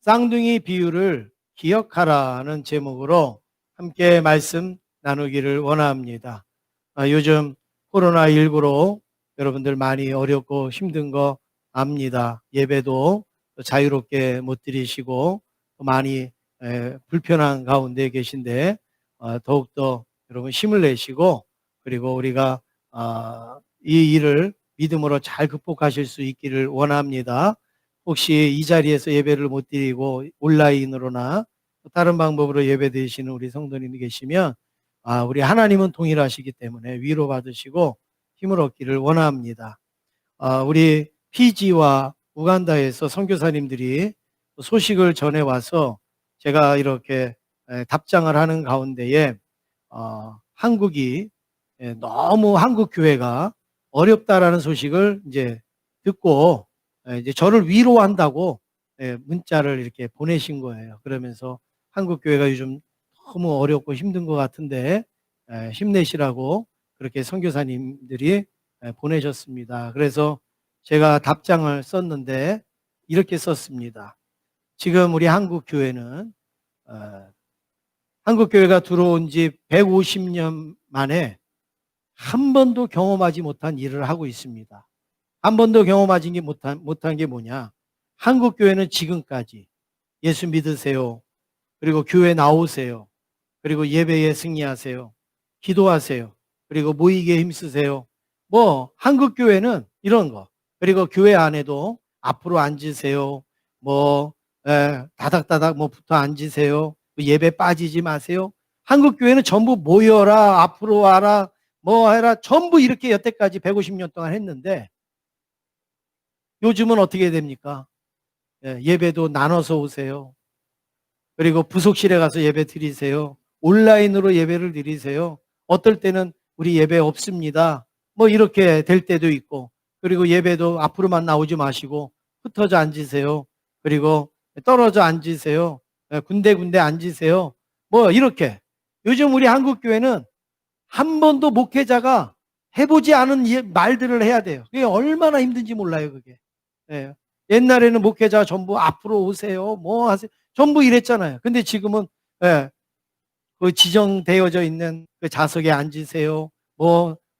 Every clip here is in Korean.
쌍둥이 비유를 기억하라는 제목으로 함께 말씀 나누기를 원합니다. 요즘 코로나19로 여러분들 많이 어렵고 힘든 거 압니다. 예배도 자유롭게 못 드리시고 많이 불편한 가운데 계신데 더욱더 여러분 힘을 내시고, 그리고 우리가 이 일을 믿음으로 잘 극복하실 수 있기를 원합니다. 혹시 이 자리에서 예배를 못 드리고 온라인으로나 다른 방법으로 예배 드리시는 우리 성도님이 계시면 우리 하나님은 동일하시기 때문에 위로받으시고 힘을 얻기를 원합니다. 우리 피지와 우간다에서 선교사님들이 소식을 전해와서 제가 이렇게 답장을 하는 가운데에 한국이 너무 한국 교회가 어렵다라는 소식을 이제 듣고 이제 저를 위로한다고 문자를 이렇게 보내신 거예요. 그러면서 한국 교회가 요즘 너무 어렵고 힘든 것 같은데 힘내시라고 그렇게 선교사님들이 보내셨습니다. 그래서 제가 답장을 썼는데 이렇게 썼습니다. 지금 우리 한국 교회는 한국 교회가 들어온 지 150년 만에 한 번도 경험하지 못한 일을 하고 있습니다. 한 번도 경험하지 못한 게 뭐냐? 한국 교회는 지금까지 예수 믿으세요. 그리고 교회 나오세요. 그리고 예배에 승리하세요. 기도하세요. 그리고 모이기에 힘쓰세요. 한국 교회는 이런 거. 그리고 교회 안에도 앞으로 앉으세요. 다닥다닥 붙어 앉으세요. 예배 빠지지 마세요. 한국 교회는 전부 모여라, 앞으로 와라, 해라. 전부 이렇게 여태까지 150년 동안 했는데 요즘은 어떻게 됩니까? 예배도 나눠서 오세요. 그리고 부속실에 가서 예배 드리세요. 온라인으로 예배를 드리세요. 어떨 때는 우리 예배 없습니다. 이렇게 될 때도 있고, 그리고 예배도 앞으로만 나오지 마시고 흩어져 앉으세요. 그리고 떨어져 앉으세요. 군데군데 앉으세요. 이렇게. 요즘 우리 한국 교회는 한 번도 목회자가 해보지 않은 말들을 해야 돼요. 그게 얼마나 힘든지 몰라요, 그게. 옛날에는 목회자 전부 앞으로 오세요. 하세요. 전부 이랬잖아요. 근데 지금은 그 지정되어져 있는 그 좌석에 앉으세요.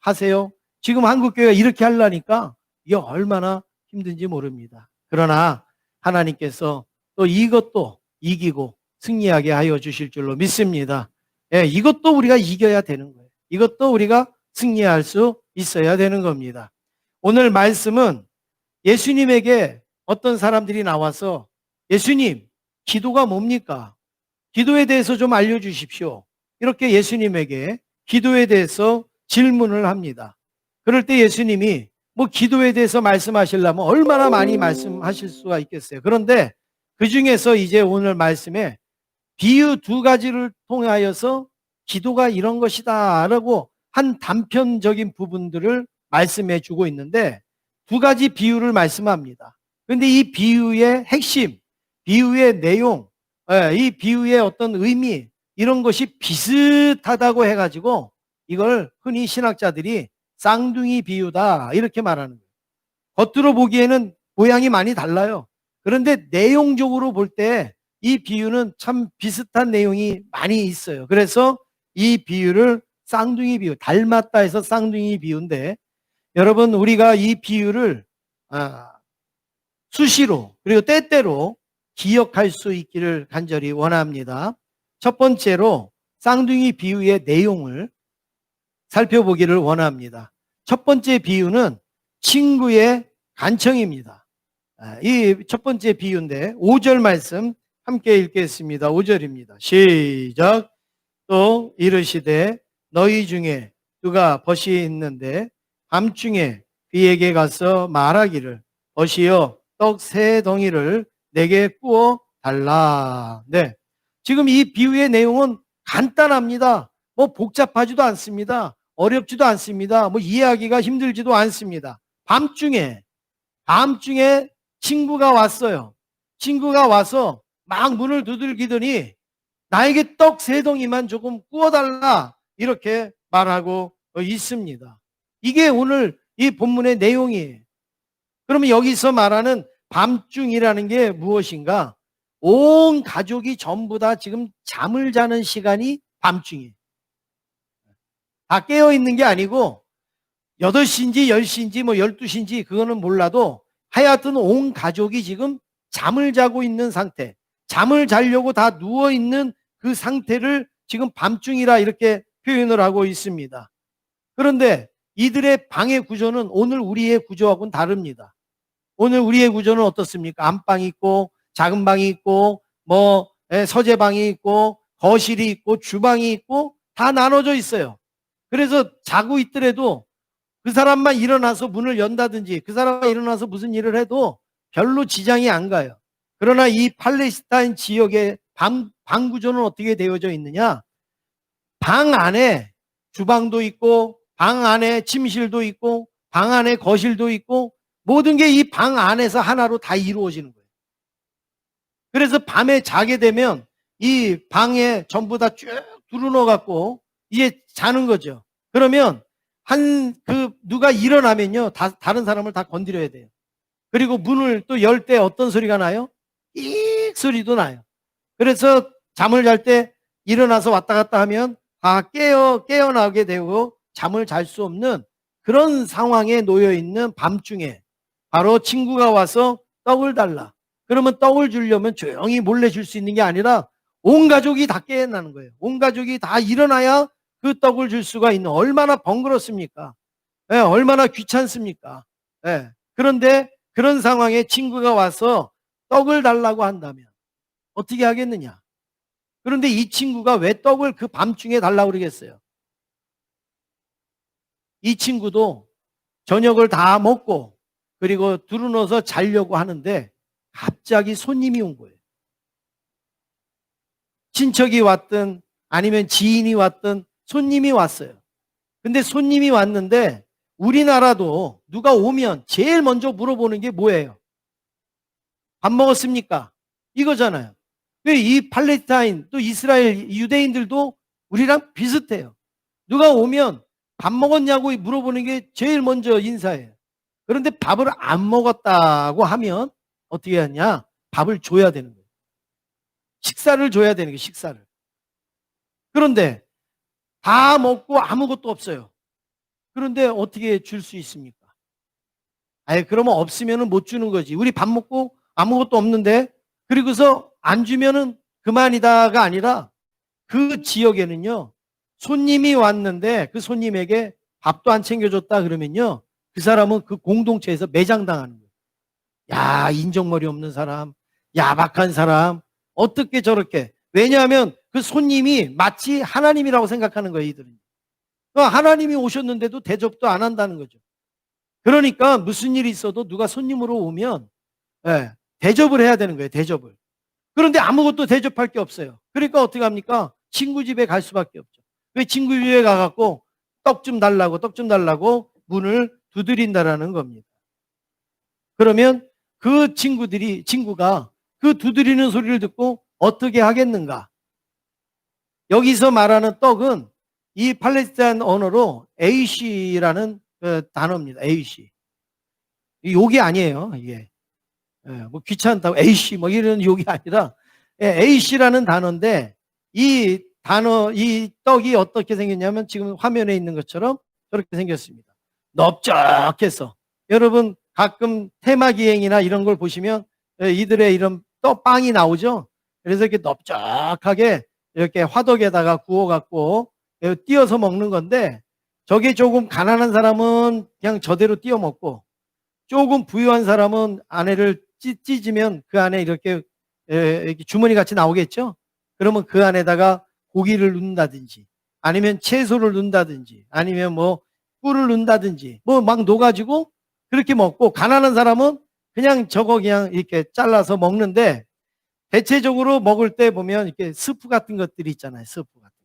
하세요. 지금 한국교회가 이렇게 하려니까 이게 얼마나 힘든지 모릅니다. 그러나 하나님께서 또 이것도 이기고 승리하게 하여 주실 줄로 믿습니다. 이것도 우리가 이겨야 되는 거예요. 이것도 우리가 승리할 수 있어야 되는 겁니다. 오늘 말씀은 예수님에게 어떤 사람들이 나와서 예수님, 기도가 뭡니까? 기도에 대해서 좀 알려주십시오. 이렇게 예수님에게 기도에 대해서 질문을 합니다. 그럴 때 예수님이 기도에 대해서 말씀하시려면 얼마나 많이 말씀하실 수가 있겠어요. 그런데 그 중에서 이제 오늘 말씀에 비유 두 가지를 통하여서 기도가 이런 것이다 라고 한 단편적인 부분들을 말씀해 주고 있는데 두 가지 비유를 말씀합니다. 그런데 이 비유의 핵심, 비유의 내용, 이 비유의 어떤 의미, 이런 것이 비슷하다고 해가지고 이걸 흔히 신학자들이 쌍둥이 비유다 이렇게 말하는 거예요. 겉으로 보기에는 모양이 많이 달라요. 그런데 내용적으로 볼 때 이 비유는 참 비슷한 내용이 많이 있어요. 그래서 이 비유를 쌍둥이 비유, 닮았다 해서 쌍둥이 비유인데, 여러분 우리가 이 비유를 수시로 그리고 때때로 기억할 수 있기를 간절히 원합니다. 첫 번째로 쌍둥이 비유의 내용을 살펴보기를 원합니다. 첫 번째 비유는 친구의 간청입니다. 이 첫 번째 비유인데 5절 말씀 함께 읽겠습니다. 5절입니다. 시작. 또 이르시되 너희 중에 누가 벗이 있는데 밤중에 그에게 가서 말하기를 벗이여 떡 3덩이를 내게 구워 달라. 네. 지금 이 비유의 내용은 간단합니다. 복잡하지도 않습니다. 어렵지도 않습니다. 이해하기가 힘들지도 않습니다. 밤중에 친구가 왔어요. 친구가 와서 막 문을 두들기더니 나에게 떡 3덩이만 조금 구워달라 이렇게 말하고 있습니다. 이게 오늘 이 본문의 내용이에요. 그러면 여기서 말하는 밤중이라는 게 무엇인가? 온 가족이 전부 다 지금 잠을 자는 시간이 밤중이에요. 다 깨어 있는 게 아니고 8시인지 10시인지 뭐 12시인지 그거는 몰라도 하여튼 온 가족이 지금 잠을 자고 있는 상태, 잠을 자려고 다 누워 있는 그 상태를 지금 밤중이라 이렇게 표현을 하고 있습니다. 그런데 이들의 방의 구조는 오늘 우리의 구조하고는 다릅니다. 오늘 우리의 구조는 어떻습니까? 안방이 있고 작은 방이 있고 뭐 서재방이 있고 거실이 있고 주방이 있고 다 나눠져 있어요. 그래서 자고 있더라도 그 사람만 일어나서 문을 연다든지 그 사람만 일어나서 무슨 일을 해도 별로 지장이 안 가요. 그러나 이 팔레스타인 지역의 방 구조는 어떻게 되어져 있느냐? 방 안에 주방도 있고 방 안에 침실도 있고 방 안에 거실도 있고 모든 게 이 방 안에서 하나로 다 이루어지는 거예요. 그래서 밤에 자게 되면 이 방에 전부 다 쭉 두루넣어 갖고 이제 자는 거죠. 그러면 누가 일어나면요, 다른 사람을 다 건드려야 돼요. 그리고 문을 또 열 때 어떤 소리가 나요? 익 소리도 나요. 그래서 잠을 잘 때 일어나서 왔다 갔다 하면 다 깨어나게 되고 잠을 잘 수 없는 그런 상황에 놓여 있는 밤중에 바로 친구가 와서 떡을 달라. 그러면 떡을 주려면 조용히 몰래 줄 수 있는 게 아니라 온 가족이 다 깨어나는 거예요. 온 가족이 다 일어나야 그 떡을 줄 수가 있는, 얼마나 번거롭습니까? 예, 얼마나 귀찮습니까? 예. 그런데 그런 상황에 친구가 와서 떡을 달라고 한다면 어떻게 하겠느냐? 그런데 이 친구가 왜 떡을 그 밤중에 달라고 그러겠어요? 이 친구도 저녁을 다 먹고 그리고 두루넣어서 자려고 하는데 갑자기 손님이 온 거예요. 친척이 왔든 아니면 지인이 왔든 손님이 왔어요. 근데 손님이 왔는데 우리나라도 누가 오면 제일 먼저 물어보는 게 뭐예요? 밥 먹었습니까? 이거잖아요. 이 팔레스타인 또 이스라엘 유대인들도 우리랑 비슷해요. 누가 오면 밥 먹었냐고 물어보는 게 제일 먼저 인사예요. 그런데 밥을 안 먹었다고 하면 어떻게 하냐? 밥을 줘야 되는 거예요. 식사를 줘야 되는 거예요. 식사를. 그런데 다 먹고 아무것도 없어요. 그런데 어떻게 줄 수 있습니까? 그러면 없으면 못 주는 거지. 우리 밥 먹고 아무것도 없는데 그리고서 안 주면은 그만이다가 아니라 그 지역에는요, 손님이 왔는데 그 손님에게 밥도 안 챙겨줬다 그러면요, 그 사람은 그 공동체에서 매장당하는 거예요. 야, 인정머리 없는 사람, 야박한 사람, 어떻게 저렇게. 왜냐하면 그 손님이 마치 하나님이라고 생각하는 거예요, 이들은. 하나님이 오셨는데도 대접도 안 한다는 거죠. 그러니까 무슨 일이 있어도 누가 손님으로 오면 대접을 해야 되는 거예요, 대접을. 그런데 아무것도 대접할 게 없어요. 그러니까 어떻게 합니까? 친구 집에 갈 수밖에 없죠. 왜 친구 집에 가갖고 떡 좀 달라고 문을 두드린다라는 겁니다. 그러면 그 친구가 그 두드리는 소리를 듣고 어떻게 하겠는가? 여기서 말하는 떡은 이 팔레스타인 언어로 에이시라는 그 단어입니다. 에이시. 욕이 아니에요, 이게. 뭐 귀찮다고 에이씨 뭐 이런 욕이 아니라 에이씨라는 단어인데 이 떡이 어떻게 생겼냐면 지금 화면에 있는 것처럼 저렇게 생겼습니다. 넓적해서 여러분 가끔 테마기행이나 이런 걸 보시면 이들의 이런 떡빵이 나오죠. 그래서 이렇게 넓적하게 이렇게 화덕에다가 구워갖고 띄어서 먹는 건데 저게 조금 가난한 사람은 그냥 저대로 띄어 먹고 조금 부유한 사람은 안에를 찢으면 그 안에 이렇게 주머니 같이 나오겠죠. 그러면 그 안에다가 고기를 넣는다든지 아니면 채소를 넣는다든지 아니면 뭐 꿀을 넣는다든지 뭐 막 넣어가지고 그렇게 먹고, 가난한 사람은 그냥 저거 그냥 이렇게 잘라서 먹는데 대체적으로 먹을 때 보면 이렇게 스프 같은 것들이 있잖아요. 스프 같은 거.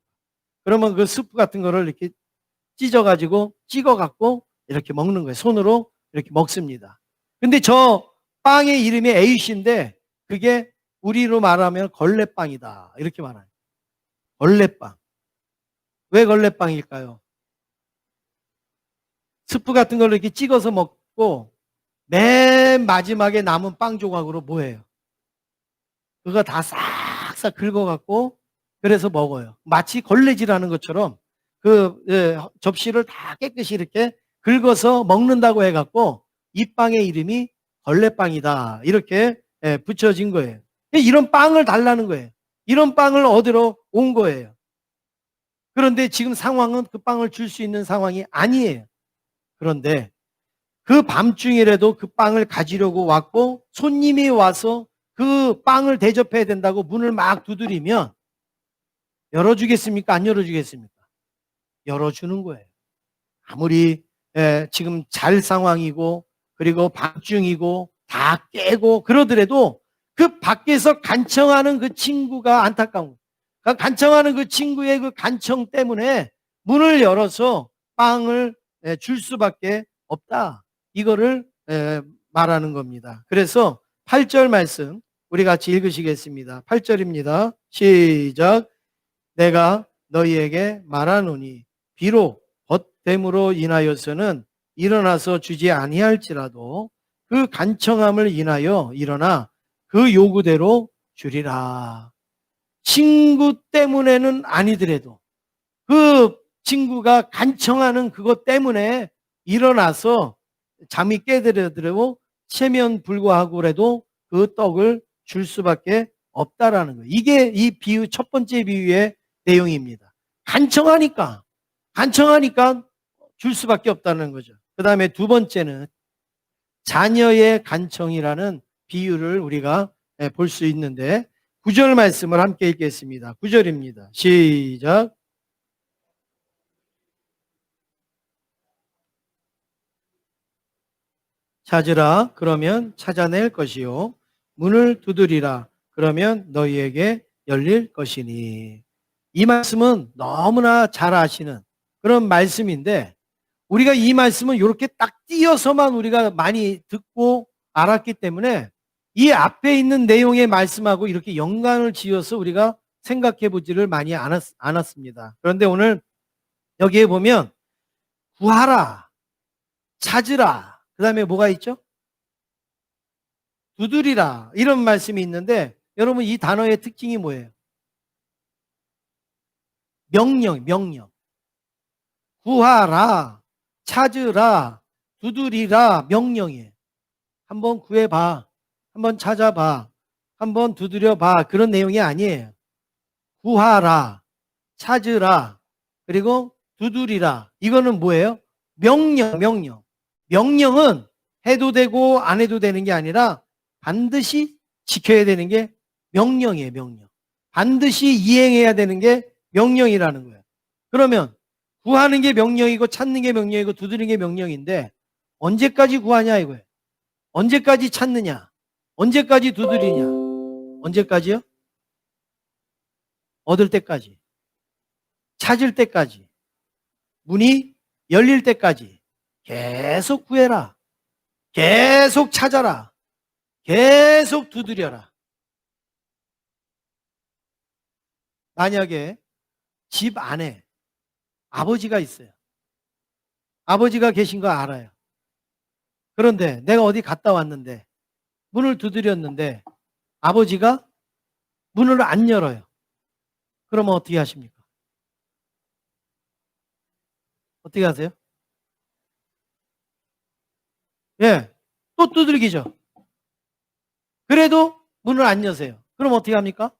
그러면 그 스프 같은 거를 이렇게 찢어가지고 찍어갖고 이렇게 먹는 거예요. 손으로 이렇게 먹습니다. 근데 저 빵의 이름이 에이시인데 그게 우리로 말하면 걸레빵이다 이렇게 말해요. 걸레빵. 왜 걸레빵일까요? 스프 같은 걸 이렇게 찍어서 먹고 맨 마지막에 남은 빵 조각으로 뭐예요? 그거 다 싹싹 긁어갖고 그래서 먹어요. 마치 걸레질하는 것처럼 접시를 다 깨끗이 이렇게 긁어서 먹는다고 해갖고 이 빵의 이름이 걸레빵이다. 이렇게 붙여진 거예요. 이런 빵을 달라는 거예요. 이런 빵을 얻으러 온 거예요. 그런데 지금 상황은 그 빵을 줄 수 있는 상황이 아니에요. 그런데 그 밤중이라도 그 빵을 가지려고 왔고 손님이 와서 그 빵을 대접해야 된다고 문을 막 두드리면 열어주겠습니까? 안 열어주겠습니까? 열어주는 거예요. 아무리 지금 잘 상황이고 그리고 밤중이고 다 깨고 그러더라도 그 밖에서 간청하는 그 친구가 안타까운 거예요. 간청하는 그 친구의 그 간청 때문에 문을 열어서 빵을 줄 수밖에 없다. 이거를 말하는 겁니다. 그래서 8절 말씀 우리 같이 읽으시겠습니다. 8절입니다. 시작. 내가 너희에게 말하노니 비록 벗됨으로 인하여서는 일어나서 주지 아니할지라도 그 간청함을 인하여 일어나 그 요구대로 주리라. 친구 때문에는 아니더라도 그 친구가 간청하는 그것 때문에 일어나서 잠이 깨더라도 체면 불구하고라도 그 떡을 줄 수밖에 없다라는 거예요. 이게 이 비유 첫 번째 비유의 내용입니다. 간청하니까 줄 수밖에 없다는 거죠. 그 다음에 두 번째는 자녀의 간청이라는 비유를 우리가 볼 수 있는데 9절 말씀을 함께 읽겠습니다. 9절입니다. 시작. 찾으라 그러면 찾아낼 것이요 문을 두드리라 그러면 너희에게 열릴 것이니. 이 말씀은 너무나 잘 아시는 그런 말씀인데 우리가 이 말씀은 이렇게 딱 띄어서만 우리가 많이 듣고 알았기 때문에 이 앞에 있는 내용의 말씀하고 이렇게 연관을 지어서 우리가 생각해 보지를 많이 않았습니다. 그런데 오늘 여기에 보면 구하라, 찾으라, 그 다음에 뭐가 있죠? 두드리라 이런 말씀이 있는데 여러분 이 단어의 특징이 뭐예요? 명령. 구하라, 찾으라, 두드리라 명령이에요. 한번 구해봐, 한번 찾아봐, 한번 두드려봐 그런 내용이 아니에요. 구하라, 찾으라, 그리고 두드리라. 이거는 뭐예요? 명령. 명령은 해도 되고 안 해도 되는 게 아니라 반드시 지켜야 되는 게 명령이에요. 명령. 반드시 이행해야 되는 게 명령이라는 거예요. 그러면 구하는 게 명령이고 찾는 게 명령이고 두드리는 게 명령인데 언제까지 구하냐 이거예요. 언제까지 찾느냐? 언제까지 두드리냐? 언제까지요? 얻을 때까지. 찾을 때까지. 문이 열릴 때까지. 계속 구해라. 계속 찾아라. 계속 두드려라. 만약에 집 안에 아버지가 있어요. 아버지가 계신 거 알아요. 그런데 내가 어디 갔다 왔는데 문을 두드렸는데 아버지가 문을 안 열어요. 그러면 어떻게 하십니까? 어떻게 하세요? 예, 또 두들기죠. 그래도 문을 안 여세요. 그럼 어떻게 합니까?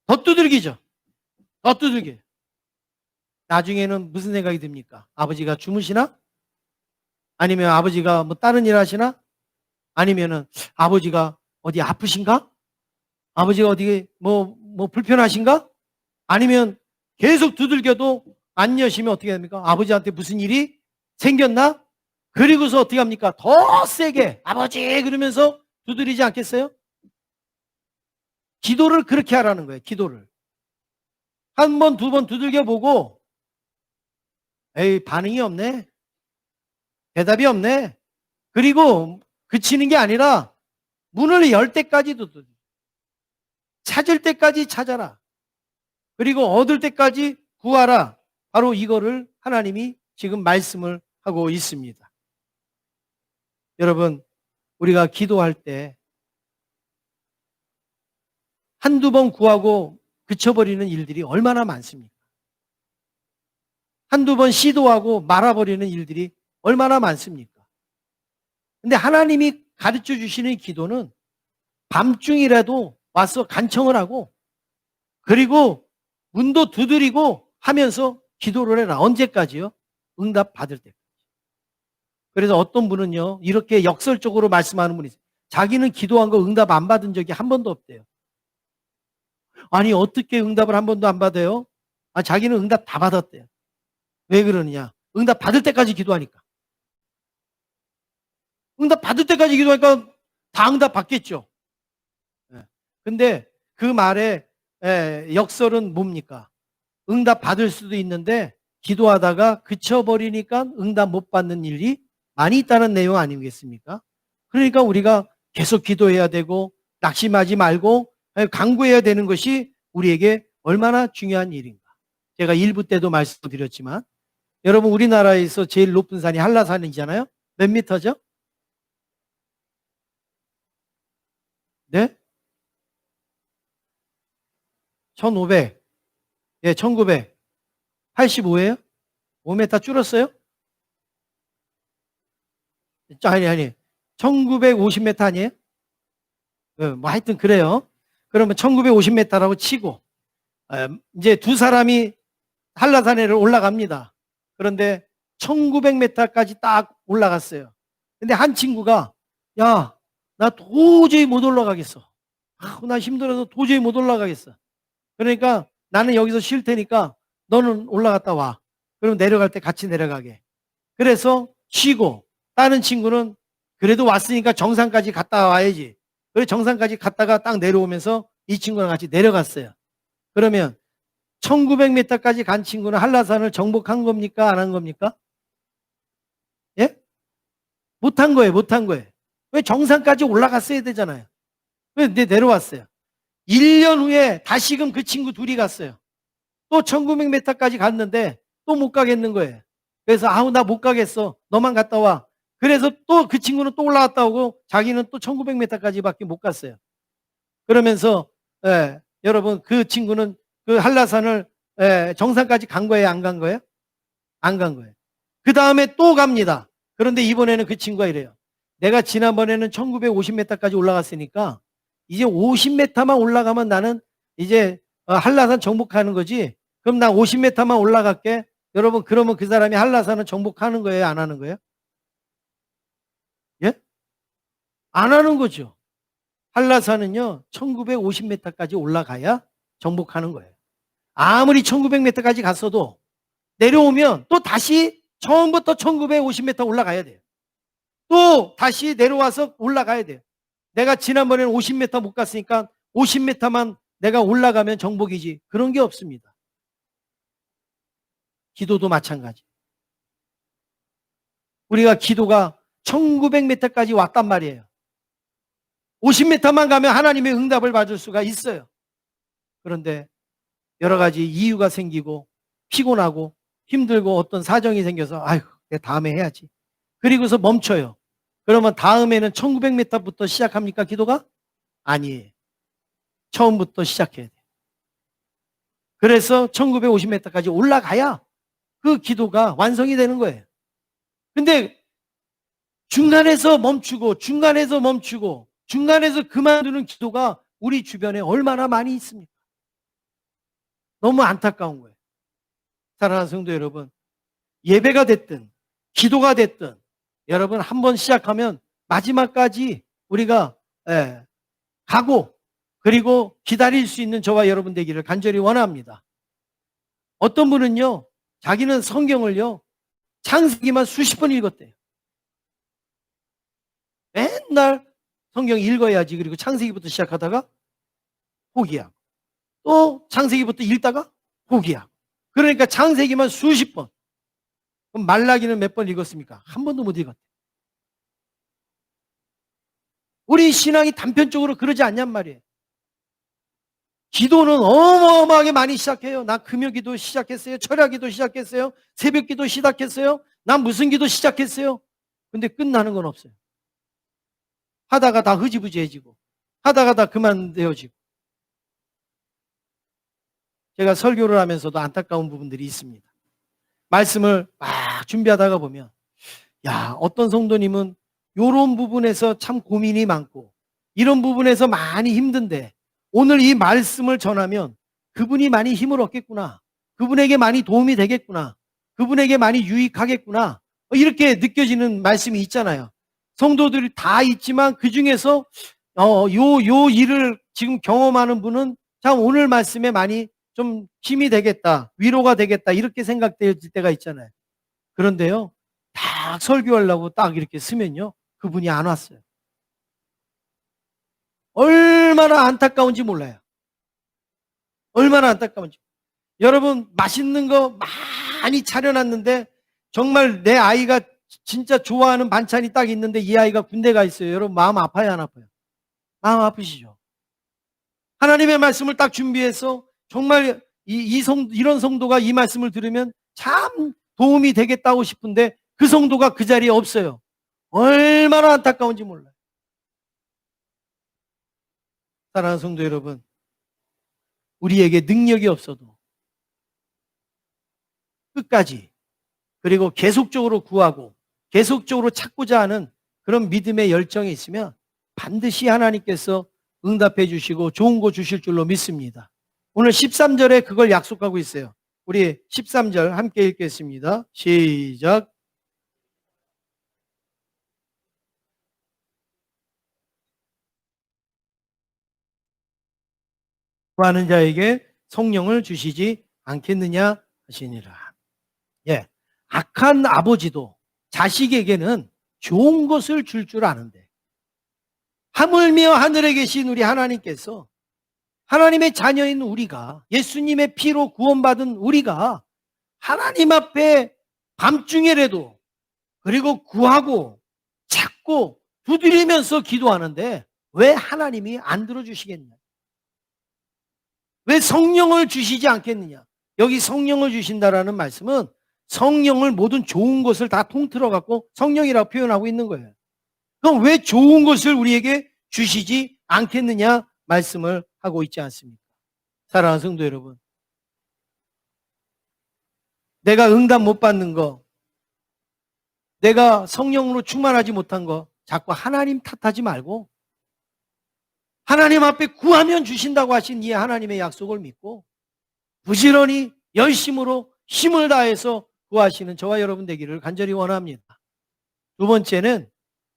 더 두들기죠. 더 두들겨요. 나중에는 무슨 생각이 듭니까? 아버지가 주무시나? 아니면 아버지가 뭐 다른 일 하시나? 아니면은 아버지가 어디 아프신가? 아버지가 어디 뭐 불편하신가? 아니면 계속 두들겨도 안 여시면 어떻게 됩니까? 아버지한테 무슨 일이 생겼나? 그리고서 어떻게 합니까? 더 세게 아버지 그러면서 두드리지 않겠어요? 기도를 그렇게 하라는 거예요. 기도를. 한 번, 두 번 두들겨 보고 에이 반응이 없네. 대답이 없네. 그리고 그치는 게 아니라 문을 열 때까지도 두드려. 찾을 때까지 찾아라. 그리고 얻을 때까지 구하라. 바로 이거를 하나님이 지금 말씀을 하고 있습니다. 여러분, 우리가 기도할 때 한두 번 구하고 그쳐버리는 일들이 얼마나 많습니까? 한두 번 시도하고 말아버리는 일들이 얼마나 많습니까? 근데 하나님이 가르쳐 주시는 기도는 밤중이라도 와서 간청을 하고, 그리고 문도 두드리고 하면서 기도를 해라. 언제까지요? 응답 받을 때까지. 그래서 어떤 분은요, 이렇게 역설적으로 말씀하는 분이 있어요. 자기는 기도한 거 응답 안 받은 적이 한 번도 없대요. 아니, 어떻게 응답을 한 번도 안 받아요? 아, 자기는 응답 다 받았대요. 왜 그러느냐? 응답 받을 때까지 기도하니까. 응답 받을 때까지 기도하니까 다 응답 받겠죠. 근데 그 말의 역설은 뭡니까? 응답 받을 수도 있는데 기도하다가 그쳐버리니까 응답 못 받는 일이 많이 있다는 내용 아니겠습니까? 그러니까 우리가 계속 기도해야 되고 낙심하지 말고 간구해야 되는 것이 우리에게 얼마나 중요한 일인가. 제가 1부 때도 말씀드렸지만 여러분, 우리나라에서 제일 높은 산이 한라산이잖아요. 몇 미터죠? 네? 1500. 예, 1900. 85예요? 5m 줄었어요? 아니. 1950m 아니에요? 뭐 하여튼 그래요. 그러면 1950m라고 치고, 이제 두 사람이 한라산에를 올라갑니다. 그런데 1900m까지 딱 올라갔어요. 근데 한 친구가, 야, 나 도저히 못 올라가겠어. 나 힘들어서 도저히 못 올라가겠어. 그러니까 나는 여기서 쉴 테니까 너는 올라갔다 와. 그럼 내려갈 때 같이 내려가게. 그래서 쉬고, 다른 친구는 그래도 왔으니까 정상까지 갔다 와야지. 그래서 정상까지 갔다가 딱 내려오면서 이 친구랑 같이 내려갔어요. 그러면 1900m까지 간 친구는 한라산을 정복한 겁니까? 안 한 겁니까? 예? 못한 거예요. 못한 거예요. 왜? 정상까지 올라갔어야 되잖아요. 왜 내려왔어요? 1년 후에 다시금 그 친구 둘이 갔어요. 또 1900m까지 갔는데 또 못 가겠는 거예요. 그래서 아우, 나 못 가겠어. 너만 갔다 와. 그래서 또 그 친구는 또 올라갔다 오고 자기는 또 1900m까지밖에 못 갔어요. 그러면서 여러분, 그 친구는 그 한라산을 정상까지 간 거예요? 안 간 거예요? 안 간 거예요. 그 다음에 또 갑니다. 그런데 이번에는 그 친구가 이래요. 내가 지난번에는 1950m까지 올라갔으니까 이제 50m만 올라가면 나는 이제 한라산 정복하는 거지. 그럼 나 50m만 올라갈게. 여러분, 그러면 그 사람이 한라산은 정복하는 거예요? 안 하는 거예요? 예? 안 하는 거죠. 한라산은요, 1950m까지 올라가야 정복하는 거예요. 아무리 1900m까지 갔어도 내려오면 또 다시 처음부터 1950m 올라가야 돼요. 또 다시 내려와서 올라가야 돼요. 내가 지난번에는 50m 못 갔으니까 50m만 내가 올라가면 정복이지. 그런 게 없습니다. 기도도 마찬가지. 우리가 기도가 1900m까지 왔단 말이에요. 50m만 가면 하나님의 응답을 받을 수가 있어요. 그런데 여러 가지 이유가 생기고 피곤하고 힘들고 어떤 사정이 생겨서 아휴, 내 다음에 해야지. 그리고서 멈춰요. 그러면 다음에는 1900m부터 시작합니까? 기도가? 아니에요. 처음부터 시작해야 돼요. 그래서 1950m까지 올라가야 그 기도가 완성이 되는 거예요. 근데 중간에서 멈추고 중간에서 그만두는 기도가 우리 주변에 얼마나 많이 있습니까? 너무 안타까운 거예요. 사랑하는 성도 여러분, 예배가 됐든 기도가 됐든 여러분, 한번 시작하면 마지막까지 우리가 가고 그리고 기다릴 수 있는 저와 여러분 되기를 간절히 원합니다. 어떤 분은요, 자기는 성경을요, 창세기만 수십 번 읽었대요. 맨날 성경 읽어야지. 그리고 창세기부터 시작하다가 포기하고 또 창세기부터 읽다가 포기하고. 그러니까 창세기만 수십 번. 그럼 말라기는 몇 번 읽었습니까? 한 번도 못 읽었대요. 우리 신앙이 단편적으로 그러지 않냔 말이에요. 기도는 어마어마하게 많이 시작해요. 나 금요기도 시작했어요. 철야기도 시작했어요. 새벽기도 시작했어요. 난 무슨 기도 시작했어요. 근데 끝나는 건 없어요. 하다가 다 흐지부지해지고 하다가 다 그만되어지고. 제가 설교를 하면서도 안타까운 부분들이 있습니다. 말씀을 막 준비하다가 보면 야, 어떤 성도님은 요런 부분에서 참 고민이 많고 이런 부분에서 많이 힘든데 오늘 이 말씀을 전하면 그분이 많이 힘을 얻겠구나. 그분에게 많이 도움이 되겠구나. 그분에게 많이 유익하겠구나. 이렇게 느껴지는 말씀이 있잖아요. 성도들이 다 있지만 그중에서 요 일을 지금 경험하는 분은 참 오늘 말씀에 많이 좀 힘이 되겠다. 위로가 되겠다. 이렇게 생각될 때가 있잖아요. 그런데요. 딱 설교하려고 딱 이렇게 쓰면요. 그분이 안 왔어요. 얼마나 안타까운지 몰라요. 얼마나 안타까운지. 여러분 맛있는 거 많이 차려놨는데 정말 내 아이가 진짜 좋아하는 반찬이 딱 있는데 이 아이가 군대 가 있어요. 여러분 마음 아파요, 안 아파요? 마음 아프시죠? 하나님의 말씀을 딱 준비해서 정말 이런 성도가 이 말씀을 들으면 참 도움이 되겠다고 싶은데 그 성도가 그 자리에 없어요. 얼마나 안타까운지 몰라요. 사랑하는 성도 여러분, 우리에게 능력이 없어도 끝까지 그리고 계속적으로 구하고 계속적으로 찾고자 하는 그런 믿음의 열정이 있으면 반드시 하나님께서 응답해 주시고 좋은 거 주실 줄로 믿습니다. 오늘 13절에 그걸 약속하고 있어요. 우리 13절 함께 읽겠습니다. 시작. 구하는 자에게 성령을 주시지 않겠느냐 하시니라. 예. 악한 아버지도 자식에게는 좋은 것을 줄 줄 아는데 하물며 하늘에 계신 우리 하나님께서 하나님의 자녀인 우리가 예수님의 피로 구원받은 우리가 하나님 앞에 밤중에라도 그리고 구하고 찾고 두드리면서 기도하는데 왜 하나님이 안 들어주시겠냐? 왜 성령을 주시지 않겠느냐? 여기 성령을 주신다라는 말씀은 성령을 모든 좋은 것을 다 통틀어 갖고 성령이라고 표현하고 있는 거예요. 그럼 왜 좋은 것을 우리에게 주시지 않겠느냐 말씀을 하고 있지 않습니까? 사랑하는 성도 여러분, 내가 응답 못 받는 거, 내가 성령으로 충만하지 못한 거 자꾸 하나님 탓하지 말고 하나님 앞에 구하면 주신다고 하신 이 하나님의 약속을 믿고 부지런히 열심으로 힘을 다해서 구하시는 저와 여러분 되기를 간절히 원합니다. 두 번째는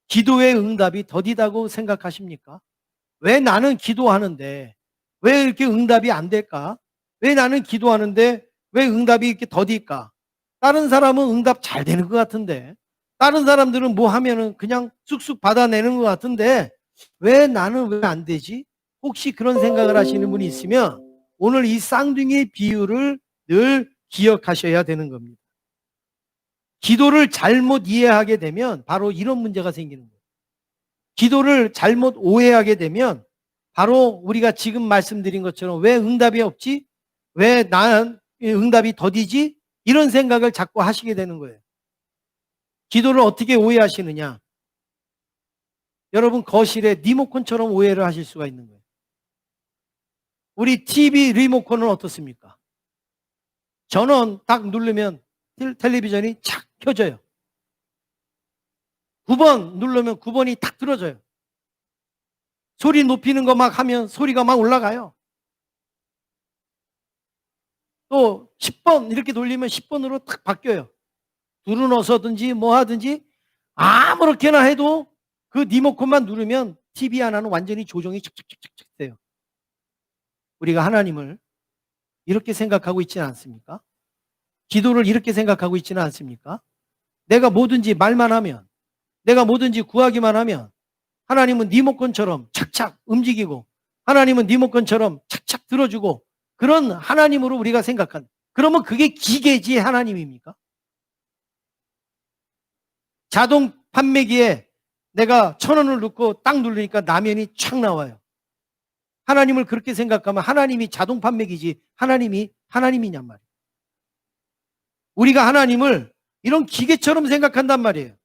기도의 응답이 더디다고 생각하십니까? 왜 나는 기도하는데 왜 이렇게 응답이 안 될까? 왜 나는 기도하는데 왜 응답이 이렇게 더딜까? 다른 사람은 응답 잘 되는 것 같은데 다른 사람들은 뭐 하면은 그냥 쑥쑥 받아내는 것 같은데 왜 나는 왜 안 되지? 혹시 그런 생각을 하시는 분이 있으면 오늘 이 쌍둥이 비유를 늘 기억하셔야 되는 겁니다. 기도를 잘못 이해하게 되면 바로 이런 문제가 생기는 거예요. 기도를 잘못 오해하게 되면 바로 우리가 지금 말씀드린 것처럼 왜 응답이 없지? 왜 난 응답이 더디지? 이런 생각을 자꾸 하시게 되는 거예요. 기도를 어떻게 오해하시느냐? 여러분 거실에 리모컨처럼 오해를 하실 수가 있는 거예요. 우리 TV 리모컨은 어떻습니까? 전원 딱 누르면 텔레비전이 착 켜져요. 9번 누르면 9번이 탁 들어져요. 소리 높이는 거 막 하면 소리가 막 올라가요. 또 10번 이렇게 돌리면 10번으로 탁 바뀌어요. 누르너서든지 뭐 하든지 아무렇게나 해도 그 리모컨만 누르면 TV 하나는 완전히 조정이 착착착착 돼요. 우리가 하나님을 이렇게 생각하고 있지는 않습니까? 기도를 이렇게 생각하고 있지는 않습니까? 내가 뭐든지 말만 하면 내가 뭐든지 구하기만 하면 하나님은 리모컨처럼 착착 움직이고 하나님은 리모컨처럼 착착 들어주고 그런 하나님으로 우리가 생각한 그러면 그게 기계지 하나님입니까? 자동 판매기에 내가 1,000원을 넣고 딱 누르니까 라면이 촥 나와요. 하나님을 그렇게 생각하면 하나님이 자동 판매기지 하나님이 하나님이냔 말이에요. 우리가 하나님을 이런 기계처럼 생각한단 말이에요.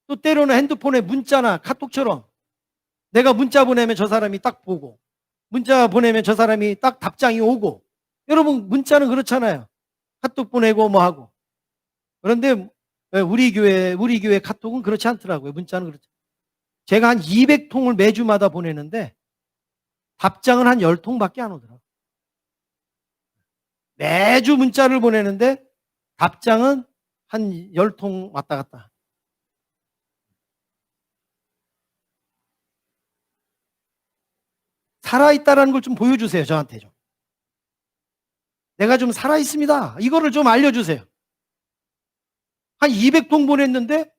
또 때로는 핸드폰에 문자나 카톡처럼 내가 문자 보내면 저 사람이 딱 보고 문자 보내면 저 사람이 딱 답장이 오고, 여러분 문자는 그렇잖아요. 카톡 보내고 뭐 하고. 그런데 우리 교회 카톡은 그렇지 않더라고요. 문자는 그렇죠. 제가 한 200통을 매주마다 보내는데 답장은 한 10통밖에 안 오더라고요. 매주 문자를 보내는데 답장은 한 10통 왔다 갔다. 살아있다라는 걸 좀 보여주세요. 저한테 좀. 내가 좀 살아있습니다. 이거를 좀 알려주세요. 한 200통 보냈는데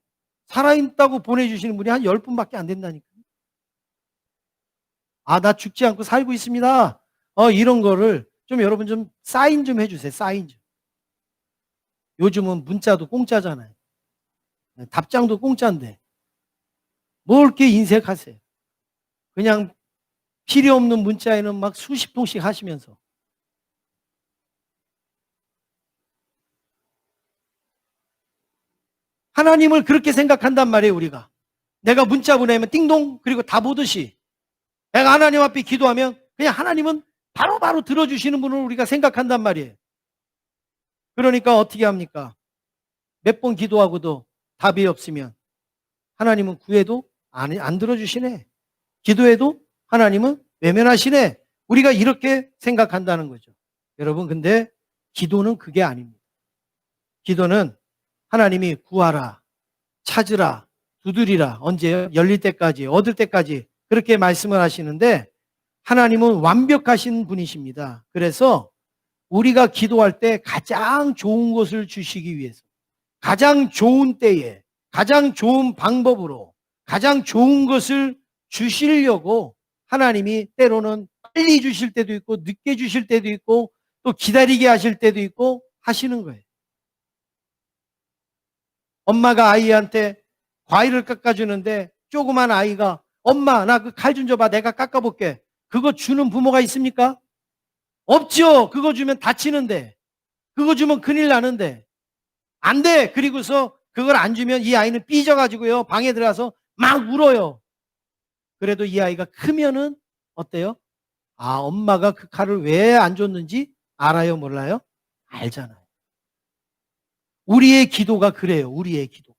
살아있다고 보내주시는 분이 한 10분밖에 안 된다니까요. 아, 나 죽지 않고 살고 있습니다. 이런 거를 좀 여러분 좀 사인 좀 해주세요. 사인 좀. 요즘은 문자도 공짜잖아요. 답장도 공짜인데 뭘 이렇게 인색하세요. 그냥 필요 없는 문자에는 막 수십 통씩 하시면서. 하나님을 그렇게 생각한단 말이에요. 우리가. 내가 문자 보내면 띵동 그리고 다 보듯이 내가 하나님 앞에 기도하면 그냥 하나님은 바로바로 들어주시는 분을 우리가 생각한단 말이에요. 그러니까 어떻게 합니까? 몇 번 기도하고도 답이 없으면 하나님은 구해도 안 들어주시네. 기도해도 하나님은 외면하시네. 우리가 이렇게 생각한다는 거죠. 여러분, 근데 기도는 그게 아닙니다. 기도는 하나님이 구하라, 찾으라, 두드리라, 언제요? 열릴 때까지, 얻을 때까지 그렇게 말씀을 하시는데 하나님은 완벽하신 분이십니다. 그래서 우리가 기도할 때 가장 좋은 것을 주시기 위해서 가장 좋은 때에 가장 좋은 방법으로 가장 좋은 것을 주시려고 하나님이 때로는 빨리 주실 때도 있고 늦게 주실 때도 있고 또 기다리게 하실 때도 있고 하시는 거예요. 엄마가 아이한테 과일을 깎아주는데 조그만 아이가 엄마 나 그 칼 좀 줘봐 내가 깎아볼게. 그거 주는 부모가 있습니까? 없죠. 그거 주면 다치는데 그거 주면 큰일 나는데 안 돼. 그리고서 그걸 안 주면 이 아이는 삐져가지고요 방에 들어가서 막 울어요. 그래도 이 아이가 크면은 어때요? 아, 엄마가 그 칼을 왜 안 줬는지 알아요, 몰라요? 알잖아요. 우리의 기도가 그래요. 우리의 기도가.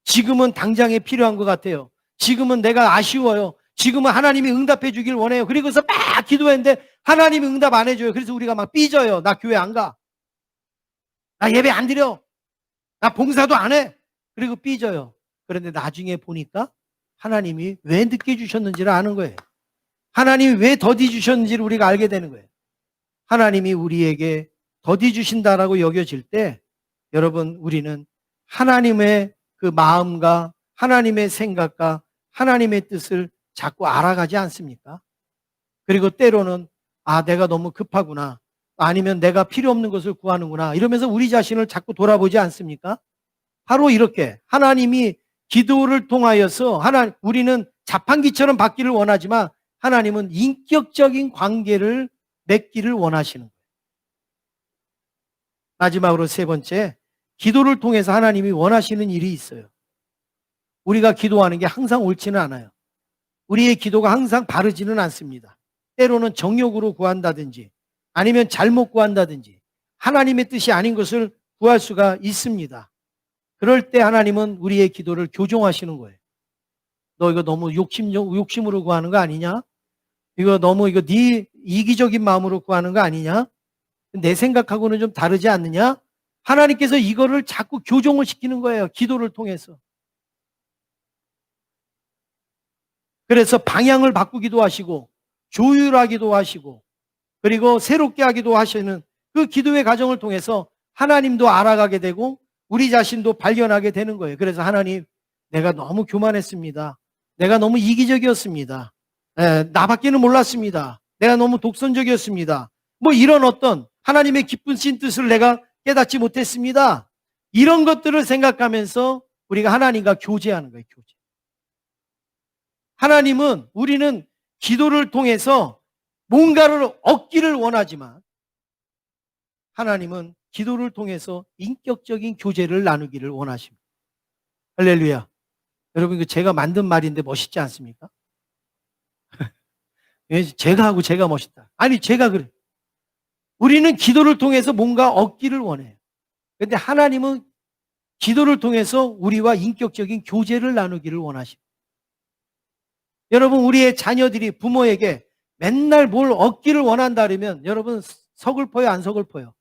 지금은 당장에 필요한 것 같아요. 지금은 내가 아쉬워요. 지금은 하나님이 응답해 주길 원해요. 그리고서 막 기도했는데 하나님이 응답 안 해줘요. 그래서 우리가 막 삐져요. 나 교회 안 가. 나 예배 안 드려. 나 봉사도 안 해. 그리고 삐져요. 그런데 나중에 보니까 하나님이 왜 늦게 주셨는지를 아는 거예요. 하나님이 왜 더디 주셨는지를 우리가 알게 되는 거예요. 하나님이 우리에게 더디 주신다라고 여겨질 때 여러분 우리는 하나님의 그 마음과 하나님의 생각과 하나님의 뜻을 자꾸 알아가지 않습니까? 그리고 때로는 아 내가 너무 급하구나 아니면 내가 필요 없는 것을 구하는구나 이러면서 우리 자신을 자꾸 돌아보지 않습니까? 바로 이렇게 하나님이 기도를 통하여서 우리는 자판기처럼 받기를 원하지만 하나님은 인격적인 관계를 맺기를 원하시는 거예요. 마지막으로 세 번째, 기도를 통해서 하나님이 원하시는 일이 있어요. 우리가 기도하는 게 항상 옳지는 않아요. 우리의 기도가 항상 바르지는 않습니다. 때로는 정욕으로 구한다든지 아니면 잘못 구한다든지 하나님의 뜻이 아닌 것을 구할 수가 있습니다. 그럴 때 하나님은 우리의 기도를 교정하시는 거예요. 너 이거 너무 욕심으로 구하는 거 아니냐? 이거 너무 네 이기적인 마음으로 구하는 거 아니냐? 내 생각하고는 좀 다르지 않느냐? 하나님께서 이거를 자꾸 교정을 시키는 거예요. 기도를 통해서. 그래서 방향을 바꾸기도 하시고 조율하기도 하시고 그리고 새롭게 하기도 하시는 그 기도의 과정을 통해서 하나님도 알아가게 되고 우리 자신도 발견하게 되는 거예요. 그래서 하나님 내가 너무 교만했습니다. 내가 너무 이기적이었습니다. 나밖에는 몰랐습니다. 내가 너무 독선적이었습니다. 뭐 이런 어떤 하나님의 기쁘신 뜻을 내가 깨닫지 못했습니다. 이런 것들을 생각하면서 우리가 하나님과 교제하는 거예요. 교제. 하나님은 우리는 기도를 통해서 뭔가를 얻기를 원하지만 하나님은 기도를 통해서 인격적인 교제를 나누기를 원하십니다. 할렐루야. 여러분 이거 제가 만든 말인데 멋있지 않습니까? 제가 하고 제가 멋있다. 아니, 제가 그래. 우리는 기도를 통해서 뭔가 얻기를 원해요. 근데 하나님은 기도를 통해서 우리와 인격적인 교제를 나누기를 원하십니다. 여러분, 우리의 자녀들이 부모에게 맨날 뭘 얻기를 원한다 그러면 여러분 서글퍼요, 안 서글퍼요?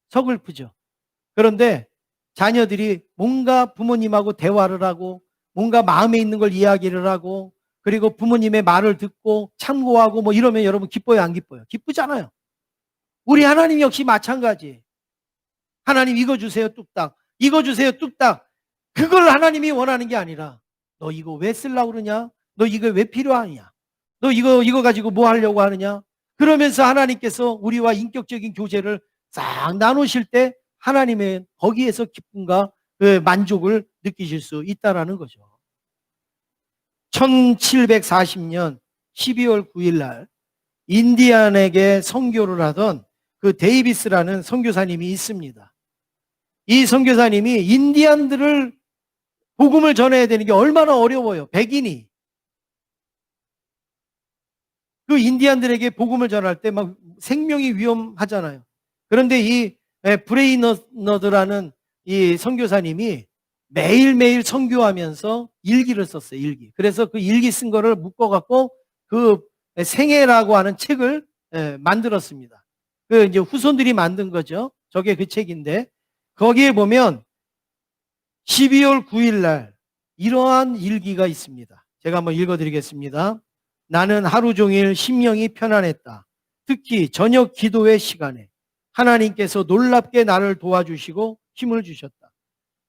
서글프죠. 그런데 자녀들이 뭔가 부모님하고 대화를 하고 뭔가 마음에 있는 걸 이야기를 하고 그리고 부모님의 말을 듣고 참고하고 뭐 이러면 여러분 기뻐요, 안 기뻐요? 기쁘잖아요. 우리 하나님 역시 마찬가지. 하나님 이거 주세요, 뚝딱. 이거 주세요, 뚝딱. 그걸 하나님이 원하는 게 아니라 너 이거 왜 쓰려고 그러냐? 너 이거 왜 필요하냐? 너 이거 가지고 뭐 하려고 하느냐? 그러면서 하나님께서 우리와 인격적인 교제를 싹 나누실 때 하나님의 거기에서 기쁨과 그 만족을 느끼실 수 있다라는 거죠. 1740년 12월 9일 날 인디안에게 선교를 하던 그 데이비스라는 선교사님이 있습니다. 이 선교사님이 인디안들을 복음을 전해야 되는 게 얼마나 어려워요. 백인이. 그 인디안들에게 복음을 전할 때 막 생명이 위험하잖아요. 그런데 이 브레이너드라는 이 선교사님이 매일매일 선교하면서 일기를 썼어요. 일기. 그래서 그 일기 쓴 거를 묶어갖고 그 생애라고 하는 책을 만들었습니다. 그 이제 후손들이 만든 거죠. 저게 그 책인데 거기에 보면 12월 9일 날 이러한 일기가 있습니다. 제가 한번 읽어드리겠습니다. 나는 하루 종일 심령이 편안했다. 특히 저녁 기도의 시간에 하나님께서 놀랍게 나를 도와주시고 힘을 주셨다.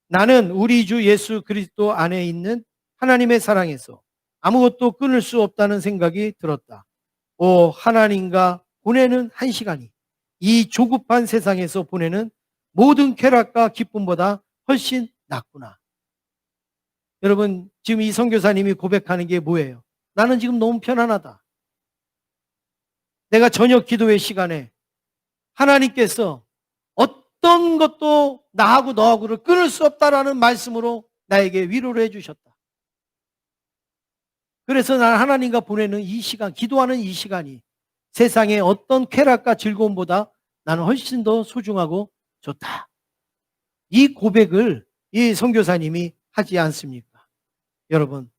나는 우리 주 예수 그리스도 안에 있는 하나님의 사랑에서 아무것도 끊을 수 없다는 생각이 들었다. 오, 하나님과 보내는 한 시간이 이 조급한 세상에서 보내는 모든 쾌락과 기쁨보다 훨씬 낫구나. 여러분, 지금 이 선교사님이 고백하는 게 뭐예요? 나는 지금 너무 편안하다. 내가 저녁 기도의 시간에 하나님께서 어떤 것도 나하고 너하고를 끊을 수 없다라는 말씀으로 나에게 위로를 해주셨다. 그래서 나는 하나님과 보내는 이 시간, 기도하는 이 시간이 세상의 어떤 쾌락과 즐거움보다 나는 훨씬 더 소중하고 좋다. 이 고백을 이 선교사님이 하지 않습니까? 여러분,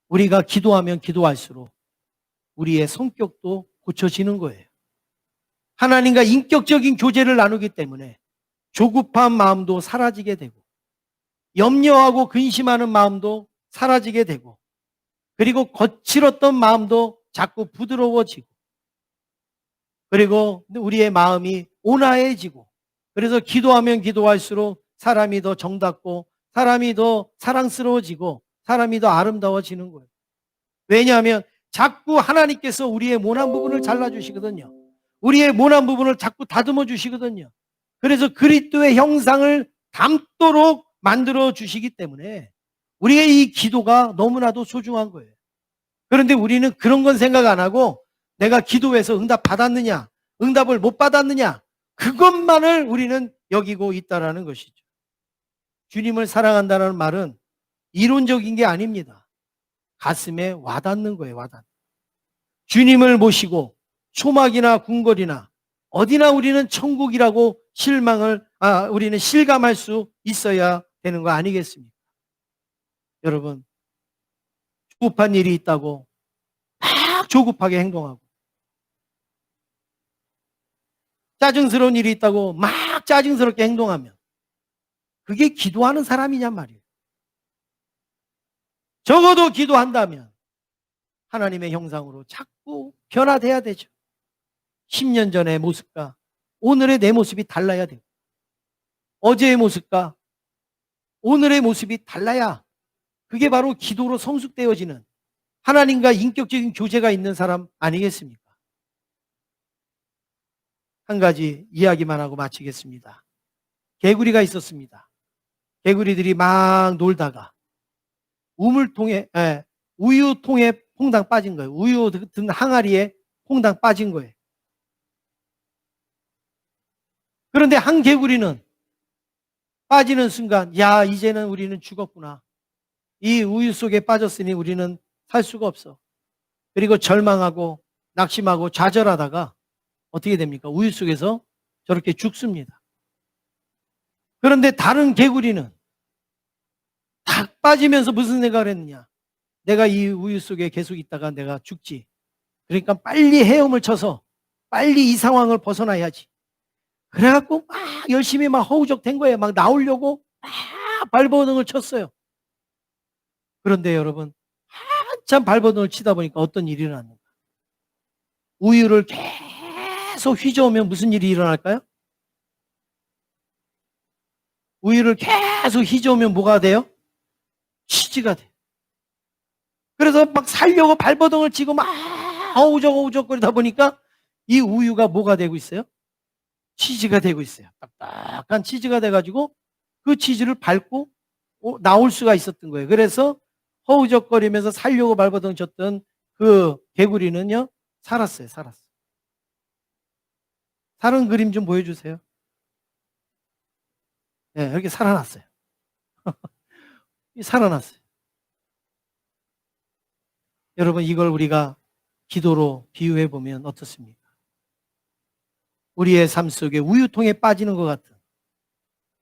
우리가 기도하면 기도할수록 우리의 성격도 고쳐지는 거예요. 하나님과 인격적인 교제를 나누기 때문에 조급한 마음도 사라지게 되고 염려하고 근심하는 마음도 사라지게 되고 그리고 거칠었던 마음도 자꾸 부드러워지고 그리고 우리의 마음이 온화해지고 그래서 기도하면 기도할수록 사람이 더 정답고 사람이 더 사랑스러워지고 사람이 더 아름다워지는 거예요. 왜냐하면 자꾸 하나님께서 우리의 모난 부분을 잘라주시거든요. 우리의 모난 부분을 자꾸 다듬어 주시거든요. 그래서 그리스도의 형상을 닮도록 만들어 주시기 때문에 우리의 이 기도가 너무나도 소중한 거예요. 그런데 우리는 그런 건 생각 안 하고 내가 기도해서 응답 받았느냐, 응답을 못 받았느냐, 그것만을 우리는 여기고 있다라는 것이죠. 주님을 사랑한다는 말은 이론적인 게 아닙니다. 가슴에 와닿는 거예요, 와닿는. 주님을 모시고 초막이나 궁궐이나 어디나 우리는 천국이라고 우리는 실감할 수 있어야 되는 거 아니겠습니까? 여러분, 조급한 일이 있다고 막 조급하게 행동하고 짜증스러운 일이 있다고 막 짜증스럽게 행동하면 그게 기도하는 사람이냔 말이에요. 적어도 기도한다면 하나님의 형상으로 자꾸 변화돼야 되죠. 10년 전의 모습과 오늘의 내 모습이 달라야 돼요. 어제의 모습과 오늘의 모습이 달라야 그게 바로 기도로 성숙되어지는 하나님과 인격적인 교제가 있는 사람 아니겠습니까? 한 가지 이야기만 하고 마치겠습니다. 개구리가 있었습니다. 개구리들이 막 놀다가 우유통에 퐁당 빠진 거예요. 우유 든 항아리에 퐁당 빠진 거예요. 그런데 한 개구리는 빠지는 순간 야, 이제는 우리는 죽었구나. 이 우유 속에 빠졌으니 우리는 살 수가 없어. 그리고 절망하고 낙심하고 좌절하다가 어떻게 됩니까? 우유 속에서 저렇게 죽습니다. 그런데 다른 개구리는 탁 빠지면서 무슨 생각을 했느냐? 내가 이 우유 속에 계속 있다가 내가 죽지. 그러니까 빨리 헤엄을 쳐서 빨리 이 상황을 벗어나야지. 그래갖고 막 열심히 막 허우적댄 거예요. 막 나오려고 막 발버둥을 쳤어요. 그런데 여러분, 한참 발버둥을 치다 보니까 어떤 일이 일어났는가? 우유를 계속 휘저으면 무슨 일이 일어날까요? 우유를 계속 휘저으면 뭐가 돼요? 치즈가 돼요. 그래서 막 살려고 발버둥을 치고 막 어우적어우적거리다 보니까 이 우유가 뭐가 되고 있어요? 치즈가 되고 있어요. 딱딱한 치즈가 돼가지고 그 치즈를 밟고 나올 수가 있었던 거예요. 그래서 허우적거리면서 살려고 발버둥 쳤던 그 개구리는요, 살았어요. 살았어요. 살은 그림 좀 보여주세요. 네, 이렇게 살아났어요. 살아났어요. 여러분, 이걸 우리가 기도로 비유해 보면 어떻습니까? 우리의 삶 속에 우유통에 빠지는 것 같은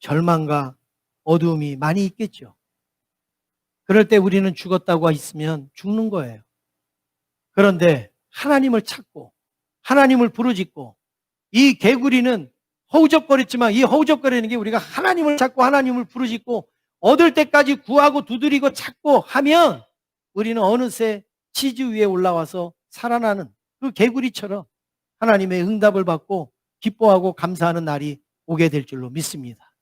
절망과 어두움이 많이 있겠죠. 그럴 때 우리는 죽었다고 있으면 죽는 거예요. 그런데 하나님을 찾고 하나님을 부르짖고, 이 개구리는 허우적거렸지만 이 허우적거리는 게 우리가 하나님을 찾고 하나님을 부르짖고 얻을 때까지 구하고 두드리고 찾고 하면 우리는 어느새 치즈 위에 올라와서 살아나는 그 개구리처럼 하나님의 응답을 받고 기뻐하고 감사하는 날이 오게 될 줄로 믿습니다.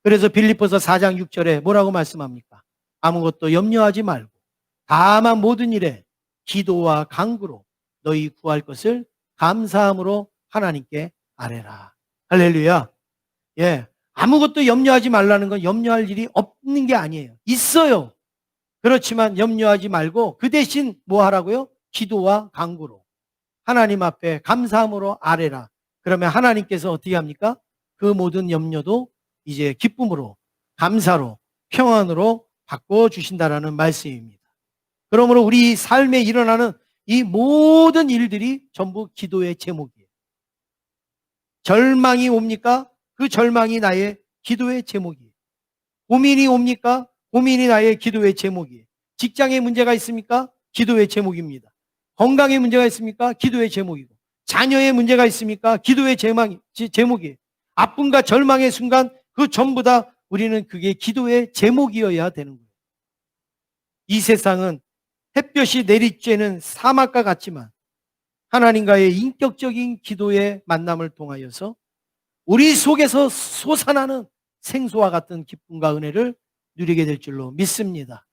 그래서 빌립보서 4장 6절에 뭐라고 말씀합니까? 아무것도 염려하지 말고 다만 모든 일에 기도와 간구로 너희 구할 것을 감사함으로 하나님께 아뢰라. 할렐루야. 예, 아무것도 염려하지 말라는 건 염려할 일이 없는 게 아니에요. 있어요. 그렇지만 염려하지 말고 그 대신 뭐 하라고요? 기도와 간구로 하나님 앞에 감사함으로 아뢰라. 그러면 하나님께서 어떻게 합니까? 그 모든 염려도 이제 기쁨으로, 감사로, 평안으로 바꿔주신다라는 말씀입니다. 그러므로 우리 삶에 일어나는 이 모든 일들이 전부 기도의 제목이에요. 절망이 옵니까? 그 절망이 나의 기도의 제목이에요. 고민이 옵니까? 고민이 나의 기도의 제목이에요. 직장에 문제가 있습니까? 기도의 제목입니다. 건강에 문제가 있습니까? 기도의 제목이고. 자녀에 문제가 있습니까? 기도의 제목이에요. 아픔과 절망의 순간 그 전부 다 우리는 그게 기도의 제목이어야 되는 거예요. 이 세상은 햇볕이 내리쬐는 사막과 같지만 하나님과의 인격적인 기도의 만남을 통하여서 우리 속에서 솟아나는 생수와 같은 기쁨과 은혜를 누리게 될 줄로 믿습니다.